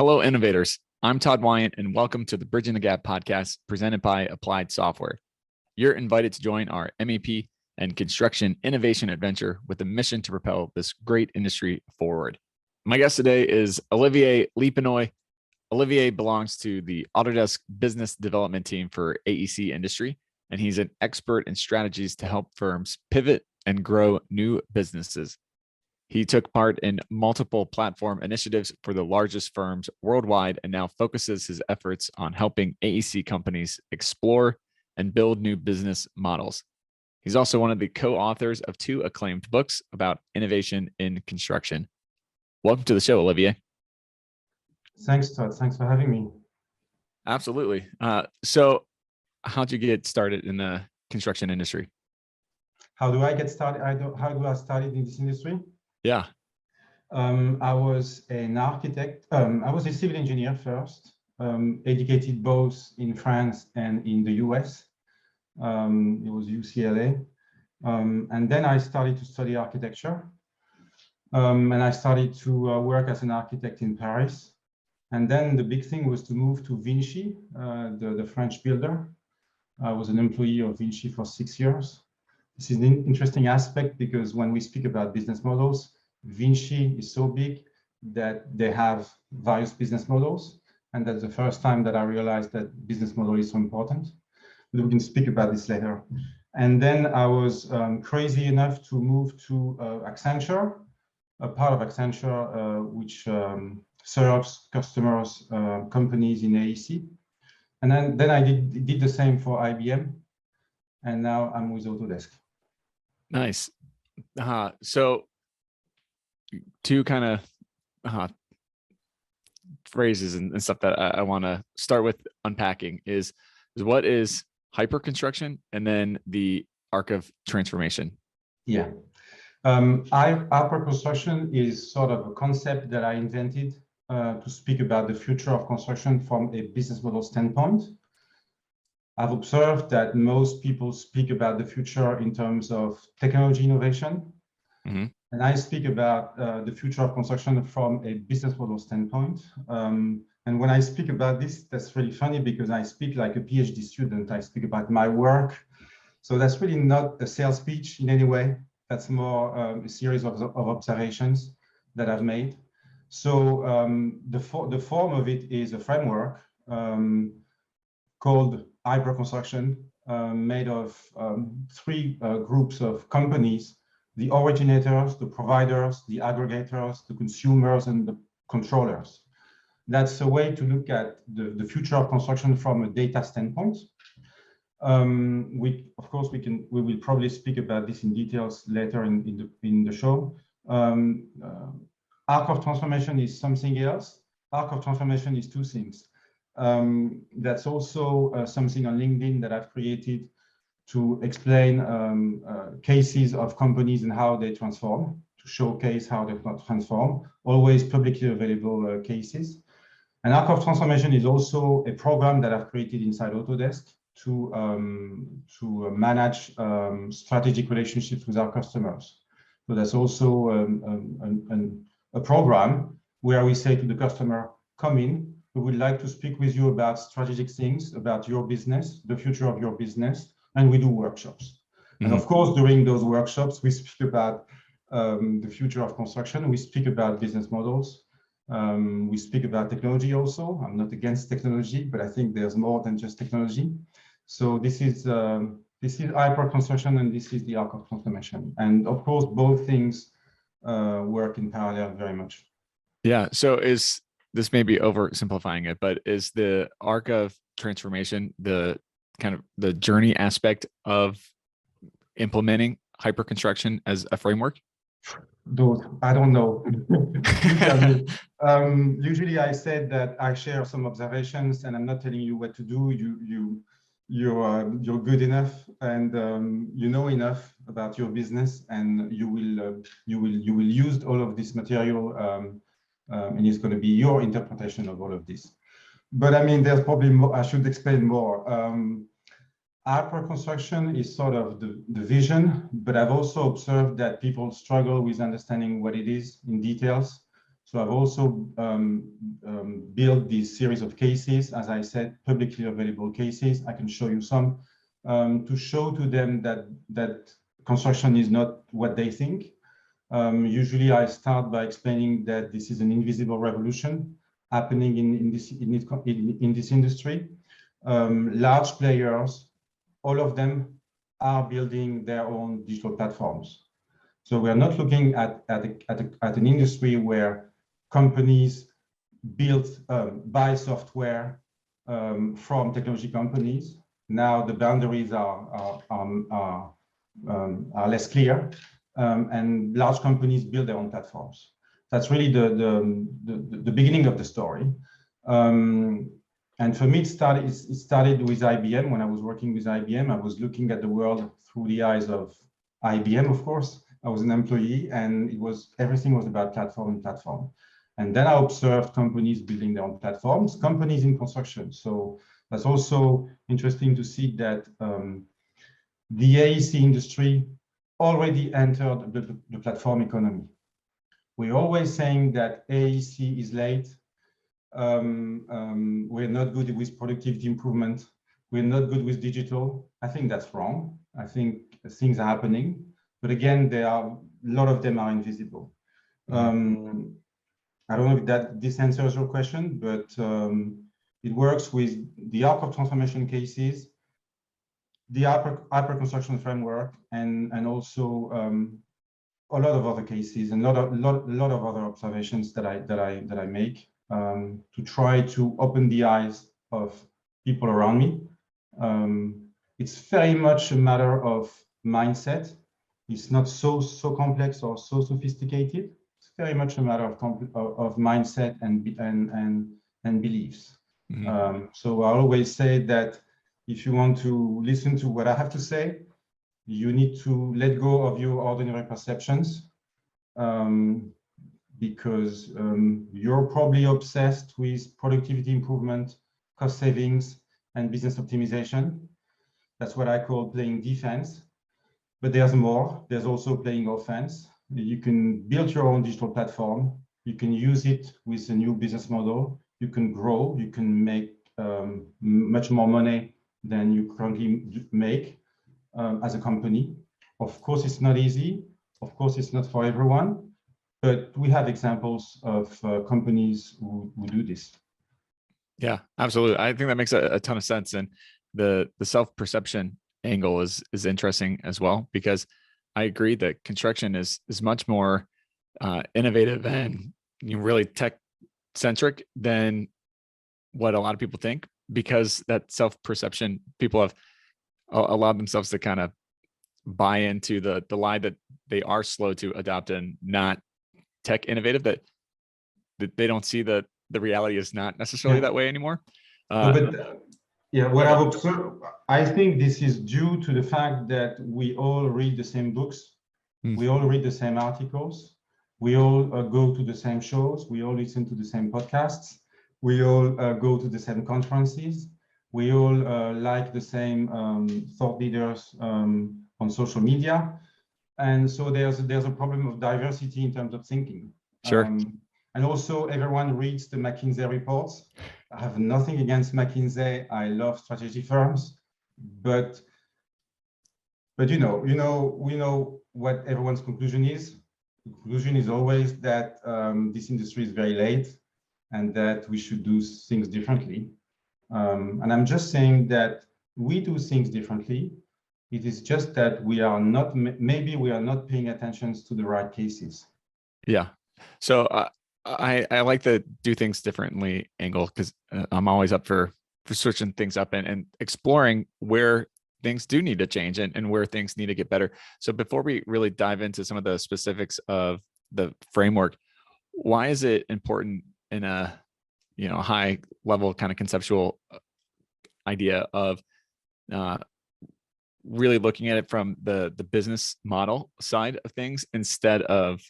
Hello, innovators. I'm Todd Wyant, and welcome to the Bridging the Gap podcast presented by Applied Software. You're invited to join our MEP and construction innovation adventure with a mission to propel this great industry forward. My guest today is Olivier Lipinoy. Olivier belongs to the Autodesk business development team for AEC Industry, and he's an expert in strategies to help firms pivot and grow new businesses. He took part in multiple platform initiatives for the largest firms worldwide and now focuses his efforts on helping AEC companies explore and build new business models. He's also one of the co-authors of 2 acclaimed books about innovation in construction. Welcome to the show, Olivier. Thanks, Todd. Thanks for having me. Absolutely. So how'd you get started in the construction industry? How do I get started? How do I started in this industry? Yeah. I was an architect. I was a civil engineer first, educated both in France and in the US. It was UCLA. And then I started to study architecture. And I started to work as an architect in Paris. And then the big thing was to move to Vinci, the French builder. I was an employee of Vinci for 6 years. This is an interesting aspect because when we speak about business models, Vinci is so big that they have various business models. And that's the first time that I realized that business model is so important. But we can speak about this later. And then I was crazy enough to move to Accenture, a part of Accenture, which serves customers, companies in AEC. And then I did the same for IBM. And now I'm with Autodesk. Nice. So 2 kind of phrases and stuff that I want to start with unpacking is what is hyperconstruction and then the arc of transformation. Yeah. Hyperconstruction is sort of a concept that I invented to speak about the future of construction from a business model standpoint. I've observed that most people speak about the future in terms of technology innovation. Mm-hmm. And I speak about the future of construction from a business model standpoint. And when I speak about this, that's really funny because I speak like a PhD student. I speak about my work. So that's really not a sales pitch in any way. That's more a series of observations that I've made. So the form of it is a framework called hyperconstruction, made of 3 groups of companies: the originators, the providers, the aggregators, the consumers, and the controllers. That's a way to look at the future of construction from a data standpoint. We will probably speak about this in details later in the show. Arc of transformation is something else. Arc of transformation is 2 things. That's also something on LinkedIn that I've created to explain cases of companies and how they transform, to showcase how they transform, always publicly available cases. And Arc of Transformation is also a program that I've created inside Autodesk to manage strategic relationships with our customers. So that's also a program where we say to the customer, come in, we would like to speak with you about strategic things, about your business, the future of your business, and we do workshops. Mm-hmm. And of course, during those workshops, we speak about the future of construction. We speak about business models. We speak about technology also. I'm not against technology, but I think there's more than just technology. So this is hyperconstruction and this is the arc of transformation. And of course, both things work in parallel very much. Yeah. So this may be oversimplifying it, but is the arc of transformation the kind of the journey aspect of implementing hyperconstruction as a framework? Dude, I don't know. Usually I said that I share some observations and I'm not telling you what to do. You're good enough and you know enough about your business, and you will use all of this material, and it's going to be your interpretation of all of this. But I mean, there's probably more. I should explain more. Hyperconstruction is sort of the vision, but I've also observed that people struggle with understanding what it is in details. So I've also built this series of cases, as I said, publicly available cases. I can show you some to show to them that construction is not what they think. Usually I start by explaining that this is an invisible revolution happening in this industry. Large players, all of them are building their own digital platforms. So we are not looking at an industry where companies buy software from technology companies. Now the boundaries are less clear, and large companies build their own platforms. That's really the beginning of the story. And for me, it started with IBM. When I was working with IBM, I was looking at the world through the eyes of IBM, of course. I was an employee, and everything was about platform. And then I observed companies building their own platforms, companies in construction. So that's also interesting to see that the AEC industry already entered the platform economy. We're always saying that AEC is late. We're not good with productivity improvement. We're not good with digital. I think that's wrong. I think things are happening, but again, a lot of them are invisible. I don't know if this answers your question, but it works with the arc of transformation cases, the hyper construction framework, and also a lot of other cases and a lot of other observations that I make to try to open the eyes of people around me. It's very much a matter of mindset. It's not so complex or so sophisticated. It's very much a matter of mindset and beliefs. Mm-hmm. So I always say that if you want to listen to what I have to say, you need to let go of your ordinary perceptions, because you're probably obsessed with productivity improvement, cost savings, and business optimization. That's what I call playing defense. But there's more. There's also playing offense. You can build your own digital platform. You can use it with a new business model. You can grow. You can make much more money than you currently make as a company. Of course, it's not easy. Of course, it's not for everyone. But we have examples of companies who do this. Yeah, absolutely. I think that makes a ton of sense. And the self-perception angle is interesting as well, because I agree that construction is much more innovative and really tech-centric than what a lot of people think, because that self-perception, people have allowed themselves to kind of buy into the lie that they are slow to adopt and not tech innovative, that they don't see that the reality is not necessarily that way anymore. What I've observed, I think this is due to the fact that we all read the same books, we all read the same articles, we all go to the same shows, we all listen to the same podcasts, we all go to the same conferences, we all like the same thought leaders on social media. And so there's a problem of diversity in terms of thinking. Sure. And also everyone reads the McKinsey reports. I have nothing against McKinsey. I love strategy firms, but we know what everyone's conclusion is. The conclusion is always that this industry is very late and that we should do things differently. And I'm just saying that we do things differently. It is just that maybe we are not paying attention to the right cases. Yeah. So I like the do things differently angle, because I'm always up for switching things up and exploring where things do need to change and where things need to get better. So before we really dive into some of the specifics of the framework, why is it important in a high level kind of conceptual idea of really looking at it from the business model side of things, instead of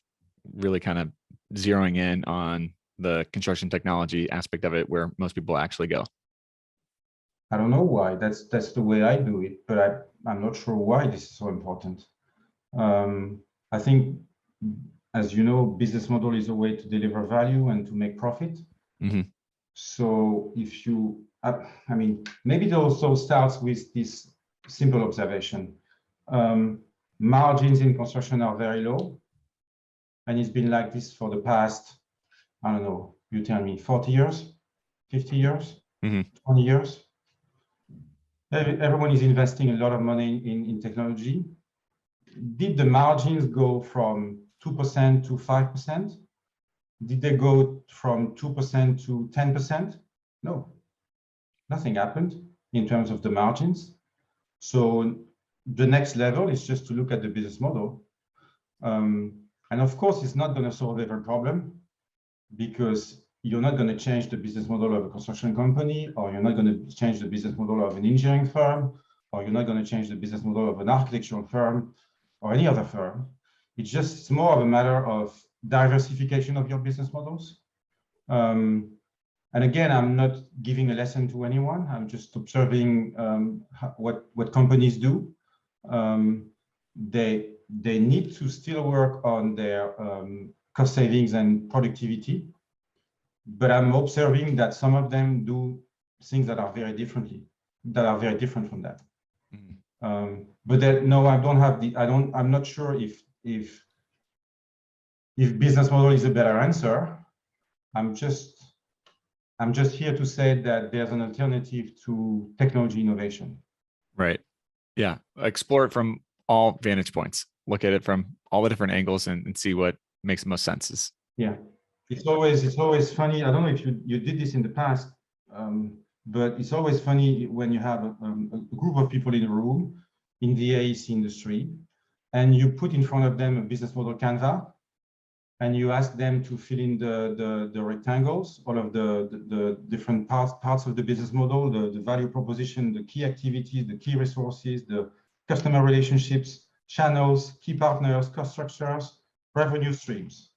really kind of zeroing in on the construction technology aspect of it, where most people actually go? I don't know why. That's the way I do it, but I'm not sure why this is so important. I think, as you know, business model is a way to deliver value and to make profit. Mm-hmm. So if you, I mean, maybe it also starts with this simple observation. Margins in construction are very low. And it's been like this for the past, I don't know, you tell me, 40 years, 50 years, 20 years. Everyone is investing a lot of money in technology. Did the margins go from 2% to 5%? Did they go from 2% to 10%? No, nothing happened in terms of the margins. So the next level is just to look at the business model. And of course, it's not going to solve every problem, because you're not going to change the business model of a construction company, or you're not going to change the business model of an engineering firm, or you're not going to change the business model of an architectural firm or any other firm. It's more of a matter of diversification of your business models. And again, I'm not giving a lesson to anyone. I'm just observing what companies do. They need to still work on their cost savings and productivity, but I'm observing that some of them do things that are very different from that. Mm-hmm. But no, I don't have I'm not sure if business model is a better answer. I'm just here to say that there's an alternative to technology innovation. Right. Yeah. Explore it from all vantage points. Look at it from all the different angles and see what makes the most sense. Yeah. It's always funny. I don't know if you did this in the past, but it's always funny when you have a group of people in a room in the AEC industry, and you put in front of them a business model Canva, and you ask them to fill in the rectangles, all of the different parts of the business model, the value proposition, the key activities, the key resources, the customer relationships, channels, key partners, cost structures, revenue streams.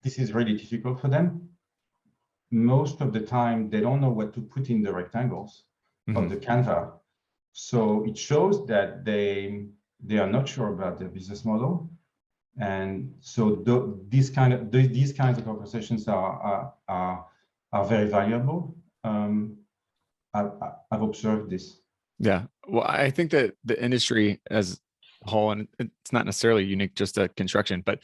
This is really difficult for them. Most of the time, they don't know what to put in the rectangles of the Canva. So it shows that they are not sure about their business model. And so these kinds of conversations are very valuable. I've observed this. Yeah. Well, I think that the industry as a whole, and it's not necessarily unique just to construction, but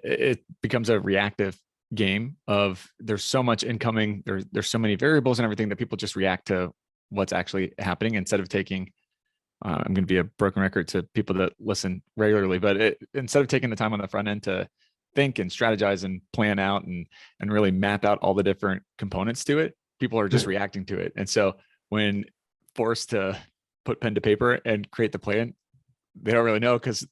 it becomes a reactive game of there's so much incoming, there's so many variables and everything that people just react to what's actually happening instead of taking, I'm going to be a broken record to people that listen regularly, but instead of taking the time on the front end to think and strategize and plan out and really map out all the different components to it, people are just reacting to it. And so when forced to put pen to paper and create the plan, they don't really know because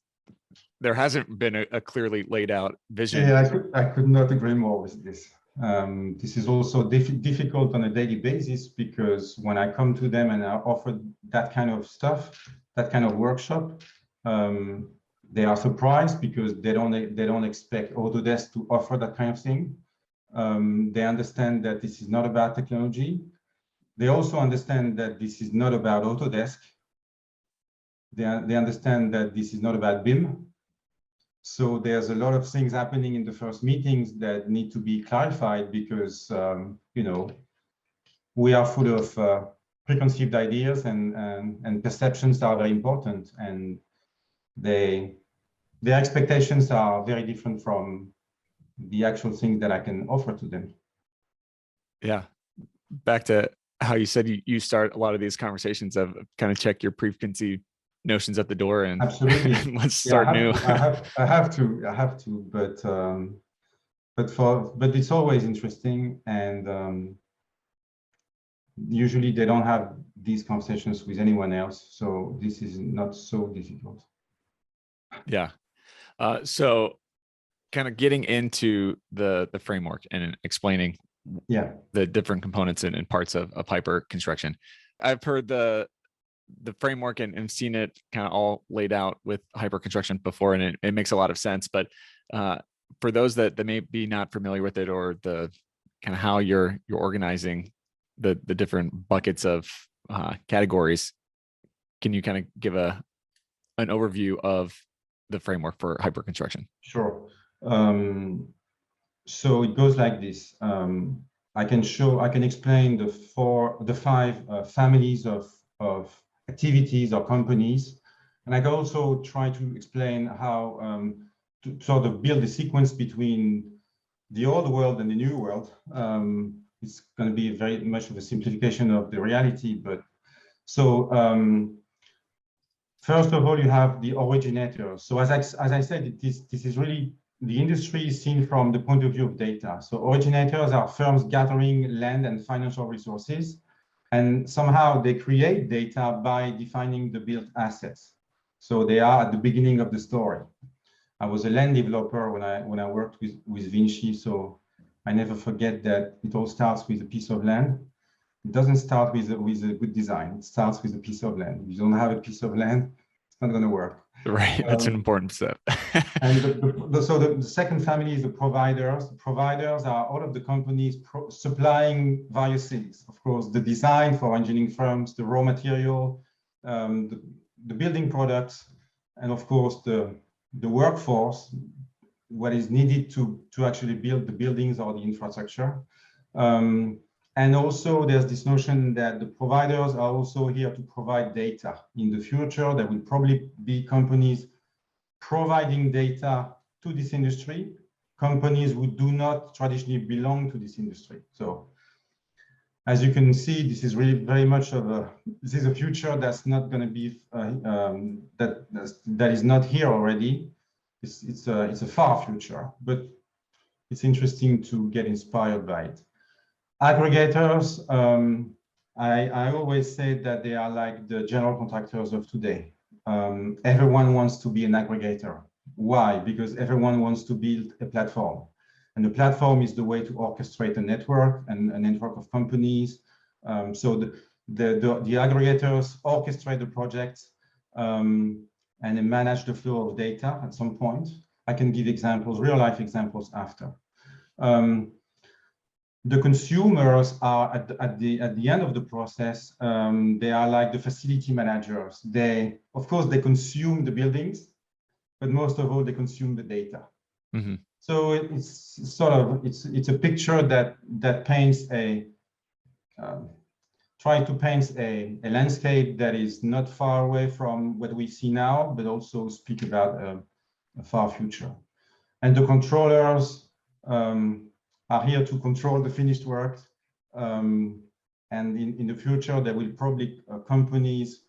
there hasn't been a clearly laid out vision. Yeah, I could not agree more with this. This is also difficult on a daily basis, because when I come to them and I offer that kind of stuff, that kind of workshop, they are surprised because they don't expect Autodesk to offer that kind of thing. They understand that this is not about technology. They also understand that this is not about Autodesk. They understand that this is not about BIM. So there's a lot of things happening in the first meetings that need to be clarified, because we are full of preconceived ideas, and perceptions are very important, and their expectations are very different from the actual things that I can offer to them. Yeah. Back to how you said you start a lot of these conversations of kind of check your preconceived notions at the door and absolutely let's start new. I have to, but it's always interesting, and usually they don't have these conversations with anyone else, so this is not so difficult. Yeah. So kind of getting into the framework and explaining the different components and parts of hyper construction. I've heard the framework and seen it kind of all laid out with hyper construction before, and it makes a lot of sense. But for those that may be not familiar with it, or the kind of how you're organizing the different buckets of categories, can you kind of give an overview of the framework for hyper construction? Sure. So it goes like this. I can explain the five families of activities or companies. And I can also try to explain how to sort of build a sequence between the old world and the new world. It's going to be very much of a simplification of the reality, but so first of all, you have the originators. So as I said, this is really the industry is seen from the point of view of data. So originators are firms gathering land and financial resources, and somehow they create data by defining the built assets. So they are at the beginning of the story. I was a land developer when I worked with Vinci, so I never forget that it all starts with a piece of land. It doesn't start with a good design. It starts with a piece of land. If you don't have a piece of land, it's not going to work. Right, that's an important step. And so the second family is the providers. The providers are all of the companies supplying various things. Of course, the design for engineering firms, the raw material, the building products, and of course the workforce, what is needed to actually build the buildings or the infrastructure. And also there's this notion that the providers are also here to provide data. In the future, there will probably be companies providing data to this industry, companies who do not traditionally belong to this industry. So as you can see, this is really very much this is a future that's not going to be, that is not here already. It's a far future, but it's interesting to get inspired by it. Aggregators, I always say that they are like the general contractors of today. Everyone wants to be an aggregator. Why? Because everyone wants to build a platform. And the platform is the way to orchestrate a network and a network of companies. So the aggregators orchestrate the projects and they manage the flow of data at some point. I can give examples, real life examples after. The consumers are at the end of the process. They are like the facility managers. Of course, they consume the buildings, but most of all, they consume the data. Mm-hmm. So it's a picture that paints try to paint a landscape that is not far away from what we see now, but also speak about a far future. And the controllers are here to control the finished work. And in the future, there will probably companies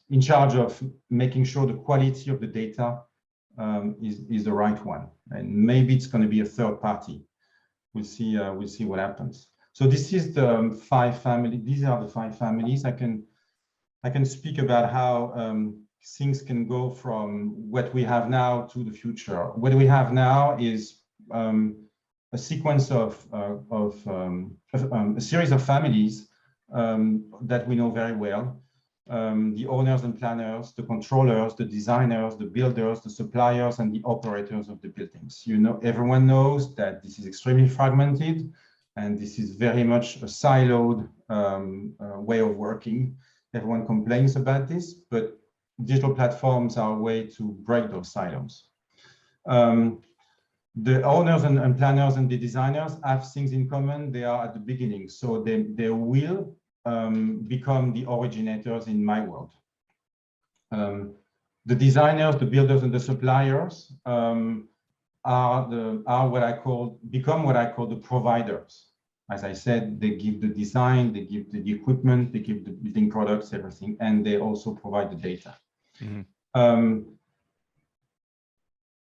in charge of making sure the quality of the data is the right one. And maybe it's going to be a third party. We'll see what happens. So this is the five families. These are the five families. I can speak about how things can go from what we have now to the future. What we have now is a sequence of a series of families that we know very well. The owners and planners, the controllers, the designers, the builders, the suppliers, and the operators of the buildings. Everyone knows that this is extremely fragmented, and this is very much a siloed way of working. Everyone complains about this, but digital platforms are a way to break those silos. The owners and planners and the designers have things in common. They are at the beginning, so they will become the originators in my world. The designers, the builders, and the suppliers become what I call the providers. As I said, they give the design, they give the equipment, they give the building products, everything, and they also provide the data. Mm-hmm.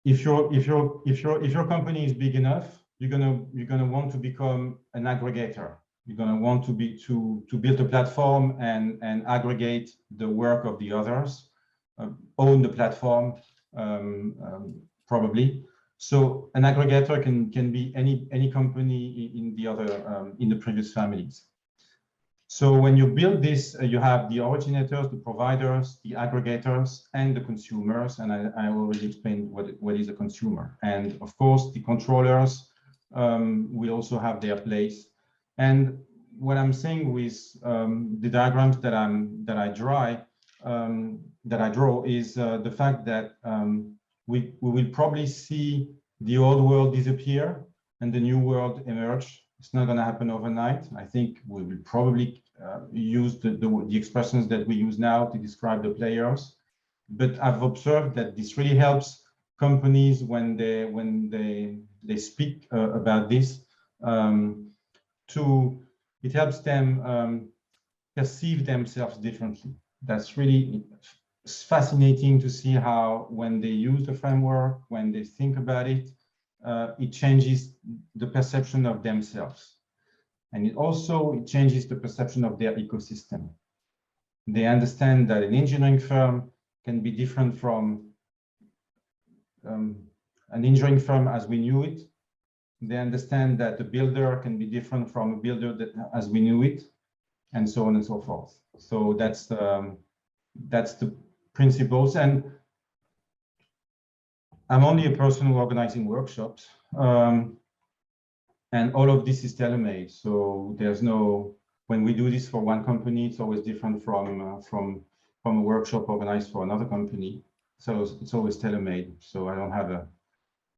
If your company is big enough, you're gonna want to become an aggregator. You're gonna want to build a platform and aggregate the work of the others, own the platform, probably. So an aggregator can be any company in the previous families. So when you build this, you have the originators, the providers, the aggregators, and the consumers. And I already explained what is a consumer. And of course, the controllers will also have their place. And what I'm saying with the diagrams that I draw that I draw is the fact that we will probably see the old world disappear and the new world emerge. It's not going to happen overnight. I think we will probably use the expressions that we use now to describe the players. But I've observed that this really helps companies when they speak about this. It helps them perceive themselves differently. That's really fascinating to see how when they use the framework, when they think about it, it changes the perception of themselves. And it changes the perception of their ecosystem. They understand that an engineering firm can be different from an engineering firm as we knew it. They understand that the builder can be different from a builder as we knew it, and so on and so forth. So that's the principles. And I'm only a person who organizing workshops, and all of this is tailor-made. So there's no, when we do this for one company, it's always different from a workshop organized for another company. So it's always tailor-made. So I don't have a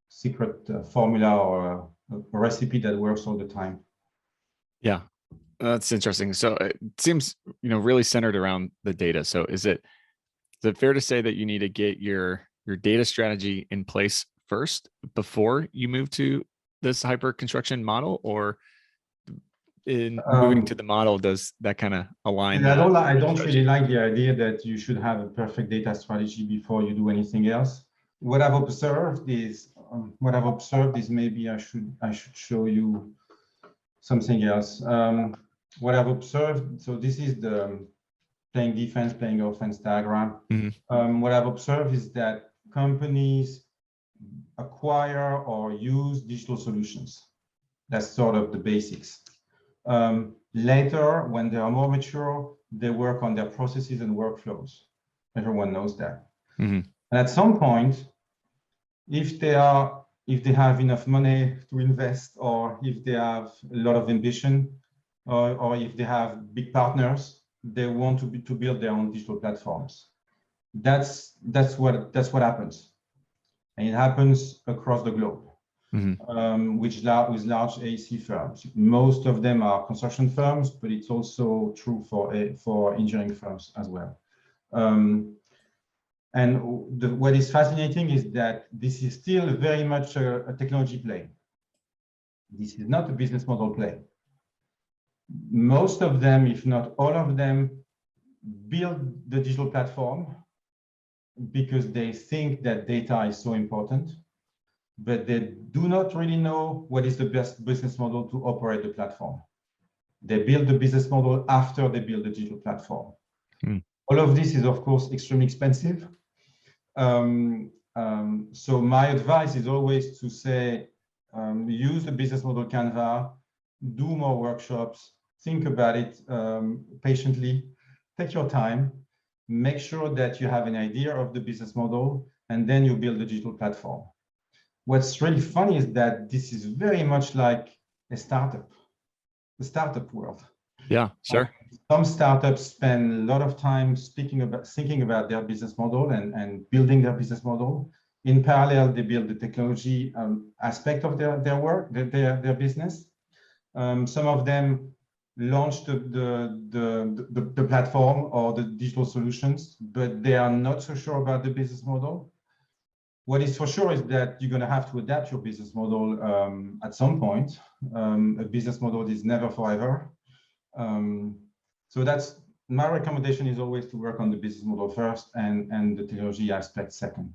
secret formula or a recipe that works all the time. Yeah, that's interesting. So it seems, really centered around the data. So is it fair to say that you need to get your data strategy in place first before you move to this hyper construction model, or in moving to the model, does that kind of align? I don't really like the idea that you should have a perfect data strategy before you do anything else. What I've observed is maybe I should show you something else. What I've observed, so this is the playing defense, playing offense diagram. Mm-hmm. What I've observed is that companies acquire or use digital solutions. That's sort of the basics. Later, when they are more mature, they work on their processes and workflows. Everyone knows that. Mm-hmm. And at some point, if they have enough money to invest, or if they have a lot of ambition, or if they have big partners, they want to build their own digital platforms. That's what happens, and it happens across the globe. Mm-hmm. With large AEC firms. Most of them are construction firms, but it's also true for engineering firms as well. And what is fascinating is that this is still very much a technology play. This is not a business model play. Most of them, if not all of them, build the digital platform because they think that data is so important, but they do not really know what is the best business model to operate the platform. They build the business model after they build the digital platform. All of this is, of course, extremely expensive. So my advice is always to say, use the business model Canva, do more workshops, think about it patiently, take your time, make sure that you have an idea of the business model, and then you build the digital platform. What's really funny is that this is very much like a startup, the startup world. Yeah, sure. Some startups spend a lot of time thinking about their business model and building their business model. In parallel, they build the technology aspect of their work, their business. Some of them launch the platform or the digital solutions, but they are not so sure about the business model. What is for sure is that you're going to have to adapt your business model at some point. A business model is never forever. So that's my recommendation, is always to work on the business model first and the technology aspect second.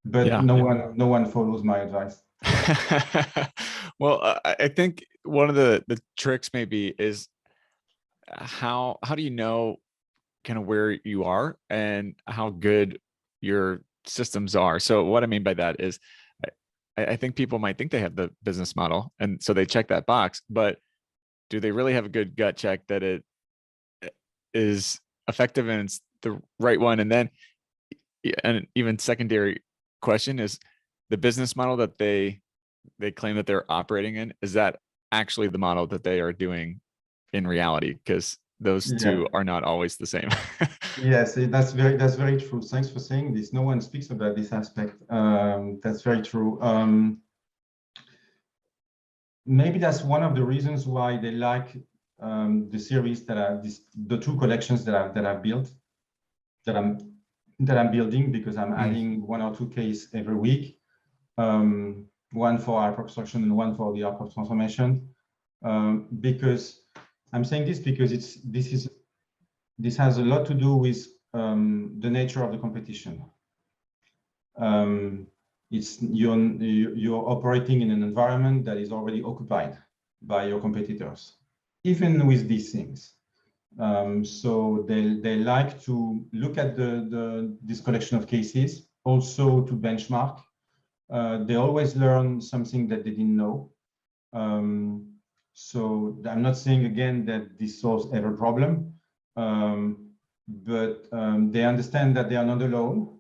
But no one follows my advice. Well, I think one of the tricks maybe is how do you know kind of where you are and how good your systems are? So what I mean by that is I think people might think they have the business model, and so they check that box, but do they really have a good gut check that it is effective and it's the right one? And then an even secondary question is, the business model that they claim that they're operating in, is that actually the model that they are doing in reality? Because those two are not always the same. Yes, that's very true. Thanks for saying this. No one speaks about this aspect. That's very true. Maybe that's one of the reasons why they like the series the two collections that I've built, that I'm building, because I'm adding one or two cases every week. One for hyper construction and one for the arc of transformation. Because I'm saying this because this has a lot to do with the nature of the competition. You're operating in an environment that is already occupied by your competitors, even with these things. So they like to look at this collection of cases, also to benchmark. They always learn something that they didn't know. So I'm not saying again that this solves every problem, but they understand that they are not alone.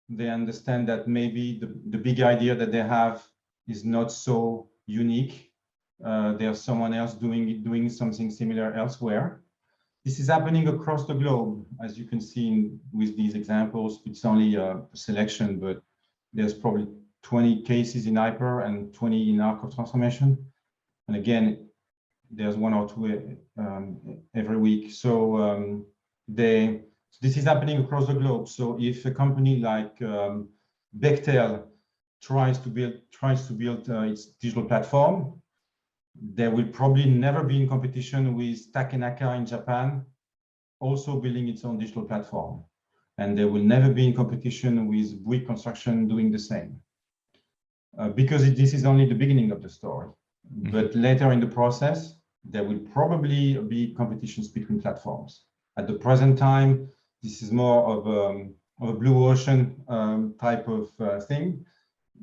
They understand that maybe the big idea that they have is not so unique. There's someone else doing something similar elsewhere. This is happening across the globe, as you can see with these examples. It's only a selection, but there's probably 20 cases in hyper and 20 in arc of transformation. And again, there's one or two every week. So this is happening across the globe. So if a company like Bechtel tries to build its digital platform, they will probably never be in competition with Takenaka in Japan, also building its own digital platform. And they will never be in competition with Bouygues Construction doing the same. Because this is only the beginning of the story. But later in the process, there will probably be competitions between platforms. At the present time, this is more of a blue ocean type of thing.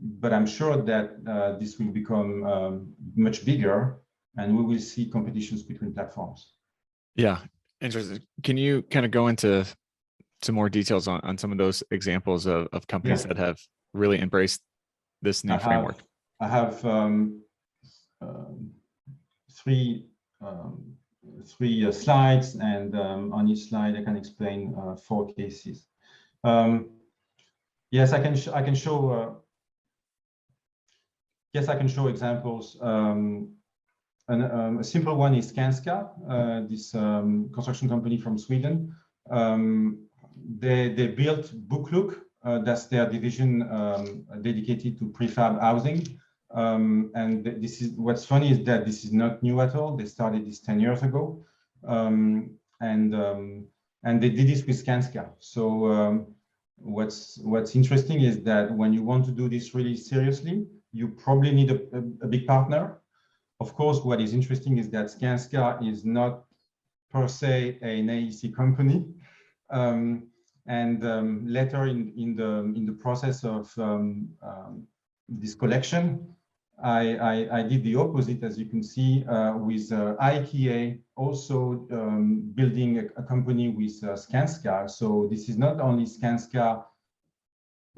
But I'm sure that this will become much bigger, and we will see competitions between platforms. Yeah, interesting. Can you kind of go into some more details on some of those examples of companies that have really embraced this new framework? I have three slides, and on each slide I can explain 4 cases. Yes, I can show. Yes, I can show examples. A simple one is Skanska, this construction company from Sweden. They built Booklook, that's their division dedicated to prefab housing. And this is what's funny is that this is not new at all. They started this 10 years ago, and they did this with Skanska. So what's interesting is that when you want to do this really seriously, you probably need a big partner. Of course, what is interesting is that Skanska is not per se an AEC company. Later in the process of this collection, I did the opposite, as you can see, with IKEA also building a company with Skanska. So this is not only Skanska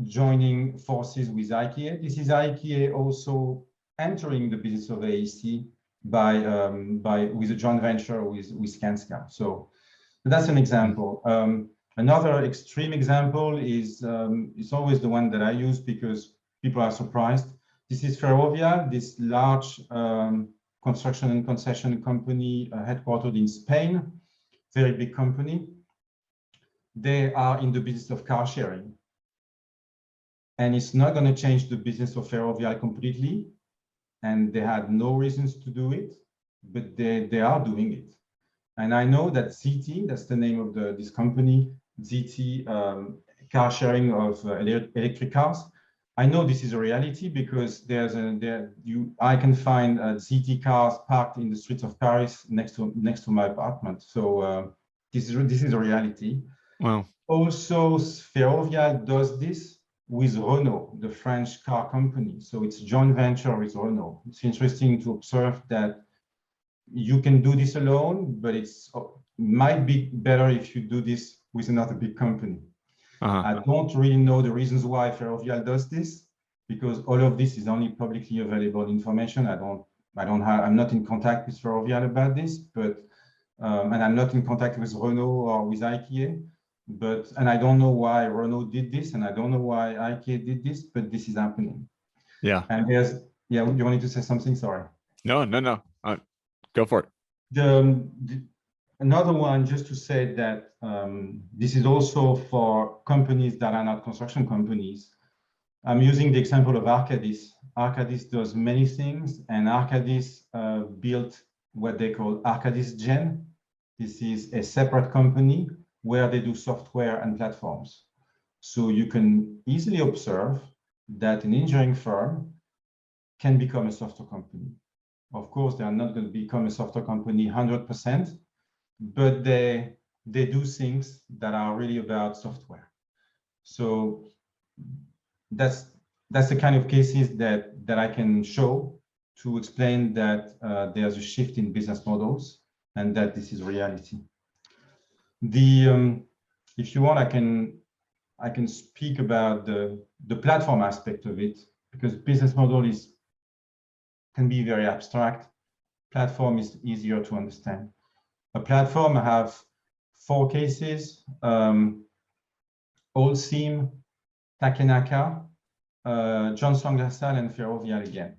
joining forces with IKEA, this is IKEA also entering the business of AEC with a joint venture with Skanska. So that's an example. Another extreme example is it's always the one that I use because people are surprised. This is Ferrovial, this large construction and concession company headquartered in Spain, very big company. They are in the business of car sharing. And it's not going to change the business of Ferrovial completely. And they had no reasons to do it, but they are doing it. And I know that ZT, that's the name of this company, ZT car sharing of electric cars. I know this is a reality because I can find ZT cars parked in the streets of Paris next to my apartment. So this is a reality. Wow. Also, Ferrovial does this with Renault, the French car company. So it's a joint venture with Renault. It's interesting to observe that you can do this alone, but it might be better if you do this with another big company. I don't really know the reasons why Ferrovial does this, because all of this is only publicly available information. I'm not in contact with Ferrovial about this, but And I'm not in contact with Renault or with IKEA, and I don't know why Renault did this, and I don't know why IKEA did this, but this is happening. Yeah. And you wanted to say something? Sorry. No. Go for it. Another one, just to say that this is also for companies that are not construction companies. I'm using the example of Arcadis. Arcadis does many things, and Arcadis built what they call Arcadis Gen. This is a separate company where they do software and platforms. So you can easily observe that an engineering firm can become a software company. Of course, they are not going to become a software company 100%, but they do things that are really about software. So that's the kind of cases that I can show to explain that there's a shift in business models and that this is reality. If you want, I can speak about the platform aspect of it, because business model can be very abstract. Platform is easier to understand. A platform have 4 cases: Allseam, Takenaka, Johnson LaSalle, and Ferrovial again.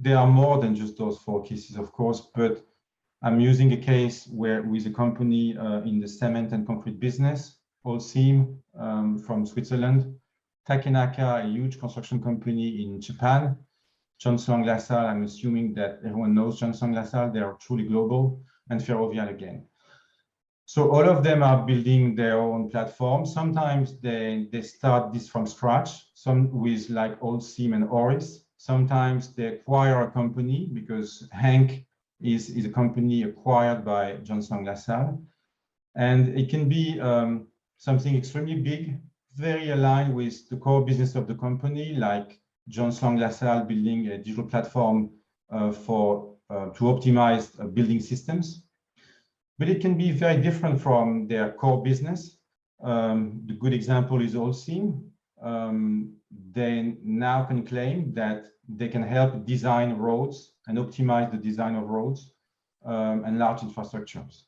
There are more than just those 4 cases, of course, but I'm using a case with a company in the cement and concrete business, Allseam from Switzerland, Takenaka, a huge construction company in Japan, Johnson LaSalle, I'm assuming that everyone knows Johnson LaSalle, they are truly global, and Ferrovial again. So all of them are building their own platform. Sometimes they start this from scratch, some with like Allseam and Oris. Sometimes they acquire a company, because Henk is a company acquired by Johnson LaSalle. And it can be something extremely big, very aligned with the core business of the company, like Johnson LaSalle building a digital platform to optimize building systems. But it can be very different from their core business. The good example is Allseam. They now can claim that they can help design roads and optimize the design of roads and large infrastructures,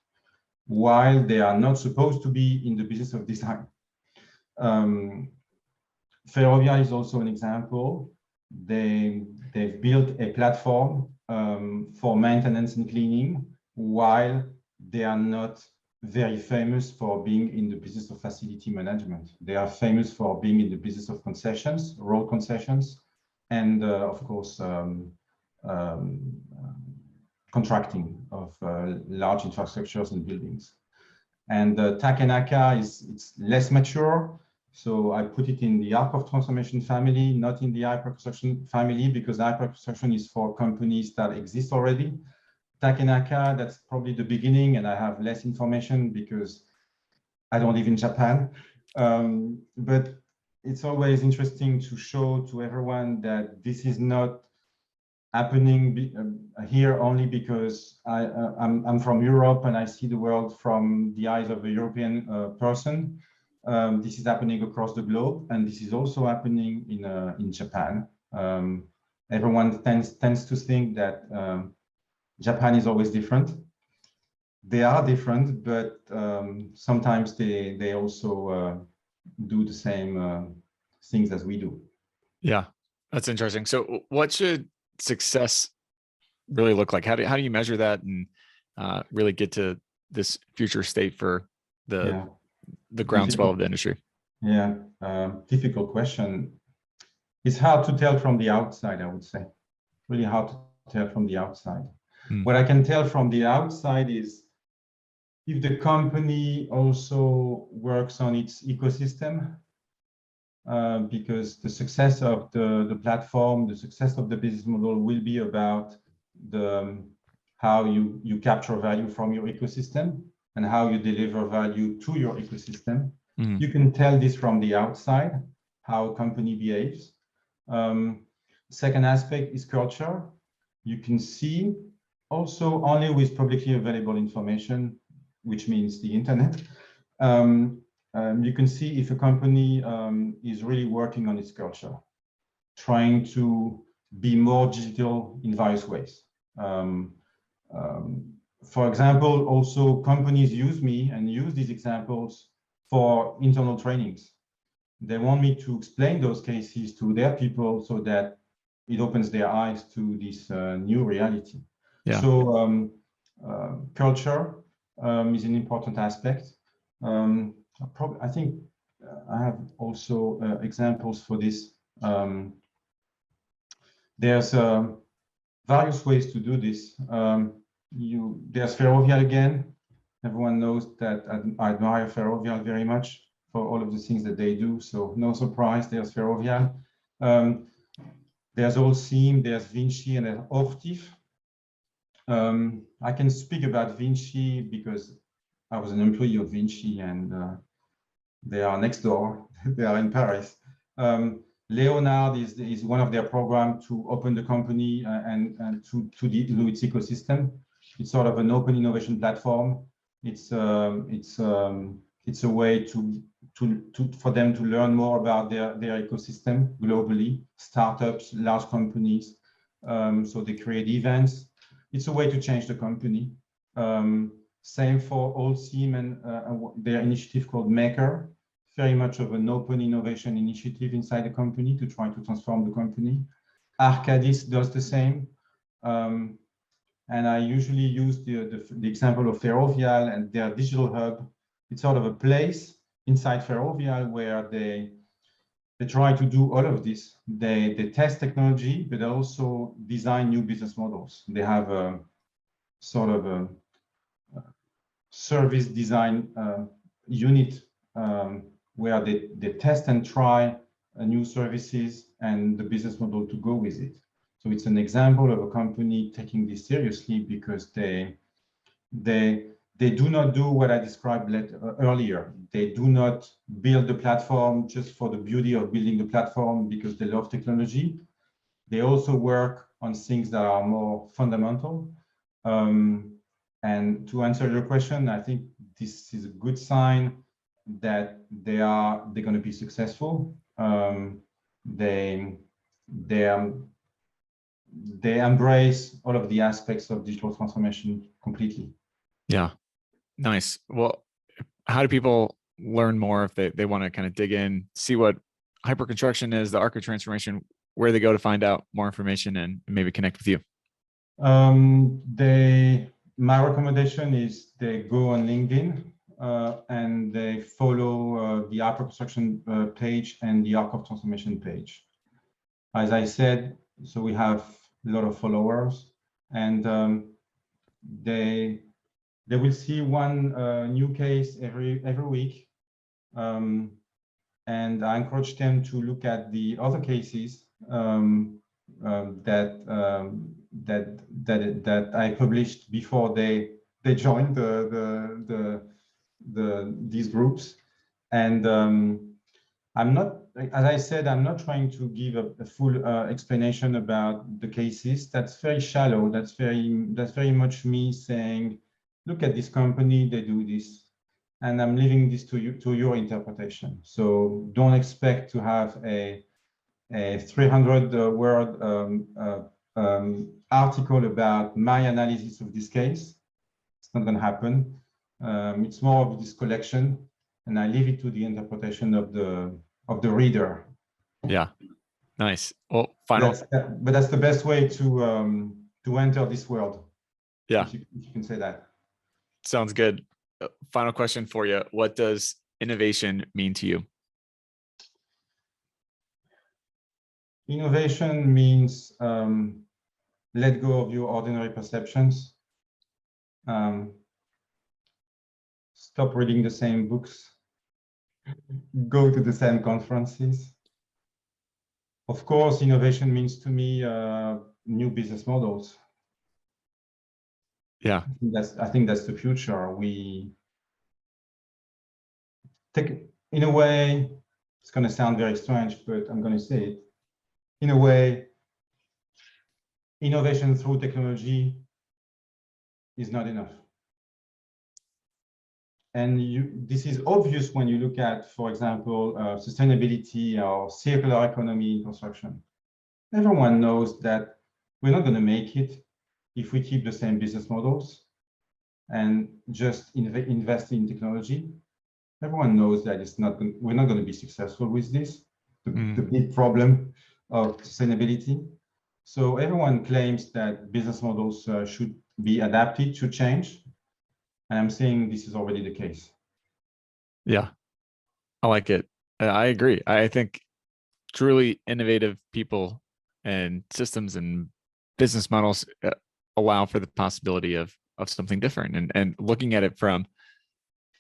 while they are not supposed to be in the business of design. Ferrovial is also an example. They've built a platform for maintenance and cleaning, while they are not very famous for being in the business of facility management. They are famous for being in the business of concessions, road concessions, and of course, contracting of large infrastructures and buildings. And Takenaka it's less mature. So I put it in the arc of transformation family, not in the hyper-construction family, because hyper-construction is for companies that exist already. Takenaka, that's probably the beginning, and I have less information because I don't live in Japan. But it's always interesting to show to everyone that this is not happening here only because I'm from Europe and I see the world from the eyes of a European person. This is happening across the globe, and this is also happening in Japan. Everyone tends to think that Japan is always different. They are different, but sometimes they also do the same things as we do. Yeah, that's interesting. So what should success really look like? How do you measure that and really get to this future state for the groundswell of the industry? Yeah, difficult question. It's hard to tell from the outside, I would say. Really hard to tell from the outside. What I can tell from the outside is if the company also works on its ecosystem, because the success of the platform, the success of the business model will be about how you capture value from your ecosystem and how you deliver value to your ecosystem. You can tell this from the outside, how a company behaves. Second aspect is culture. You can see also only with publicly available information, which means the internet. You can see if a company is really working on its culture, trying to be more digital in various ways. For example, also companies use me and use these examples for internal trainings. They want me to explain those cases to their people so that it opens their eyes to this new reality. Yeah. So culture is an important aspect. I think I have also examples for this. There's various ways to do this. There's Ferrovial again. Everyone knows that I admire Ferrovial very much for all of the things that they do. So no surprise, there's Ferrovial. There's Allseam, there's Vinci, and there's Ortif. I can speak about Vinci because I was an employee of Vinci, and they are next door. They are in Paris. Leonard is one of their programs to open the company and to its ecosystem. It's sort of an open innovation platform. It's a way for them to learn more about their ecosystem globally, startups, large companies. So they create events. It's a way to change the company. Same for Allseam and their initiative called Maker. Very much of an open innovation initiative inside the company to try to transform the company. Arcadis does the same. And I usually use the example of Ferrovial and their digital hub. It's sort of a place inside Ferrovial where they try to do all of this. They test technology, but they also design new business models. They have a sort of a service design unit where they test and try new services and the business model to go with it. So it's an example of a company taking this seriously because they do not do what I described earlier. They do not build the platform just for the beauty of building the platform because they love technology. They also work on things that are more fundamental. And to answer your question, I think this is a good sign that they're going to be successful. They embrace all of the aspects of digital transformation completely. Yeah, nice. Well, how do people learn more if they want to kind of dig in, see what hyperconstruction is, the arc of transformation, where they go to find out more information and maybe connect with you? My recommendation is they go on LinkedIn and they follow the hyperconstruction page and the arc of transformation page. As I said, so we have a lot of followers, and they will see one new case every week, and I encourage them to look at the other cases that I published before they joined these groups. And I'm not, as I said, I'm not trying to give a full explanation about the cases. That's very shallow. That's very much me saying, look at this company, they do this, and I'm leaving this to your interpretation. So don't expect to have a 300-word article about my analysis of this case. It's not going to happen. It's more of this collection, and I leave it to the interpretation of the reader. Yeah, nice. Well, final. But that's the best way to enter this world. Yeah, if you can say that. Sounds good. Final question for you: what does innovation mean to you? Innovation means let go of your ordinary perceptions. Stop reading the same books. Go to the same conferences. Of course, innovation means to me new business models. Yeah, I think that's the future. We take, in a way, it's going to sound very strange, but I'm going to say it. In a way, innovation through technology is not enough. And this is obvious when you look at, for example, sustainability or circular economy in construction. Everyone knows that we're not going to make it if we keep the same business models and just invest in technology. Everyone knows that we're not going to be successful with this, the big problem of sustainability. So everyone claims that business models should be adapted to change. And I'm saying this is already the case. Yeah, I like it. I agree. I think truly innovative people and systems and business models allow for the possibility of something different, and looking at it from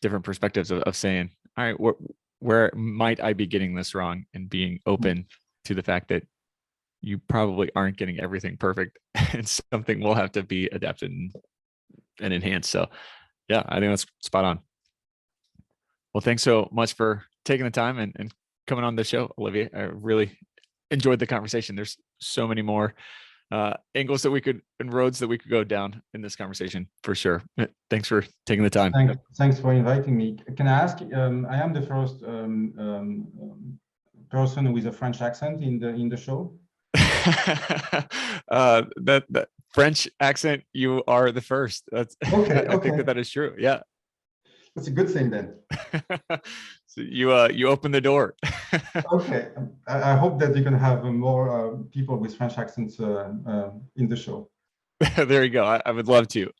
different perspectives of saying, all right, where might I be getting this wrong, and being open to the fact that you probably aren't getting everything perfect and something will have to be adapted and enhanced. So yeah, I think that's spot on. Well, thanks so much for taking the time and coming on the show, Olivier. I really enjoyed the conversation. There's so many more angles and roads that we could go down in this conversation for sure. Thanks for taking the time. Thanks for inviting me. Can I ask? I am the first person with a French accent in the show. That French accent, you are the first. That's okay. I think that is true. Yeah, that's a good thing then. So you open the door. Okay, I hope that you can have more people with French accents in the show. There you go. I would love to.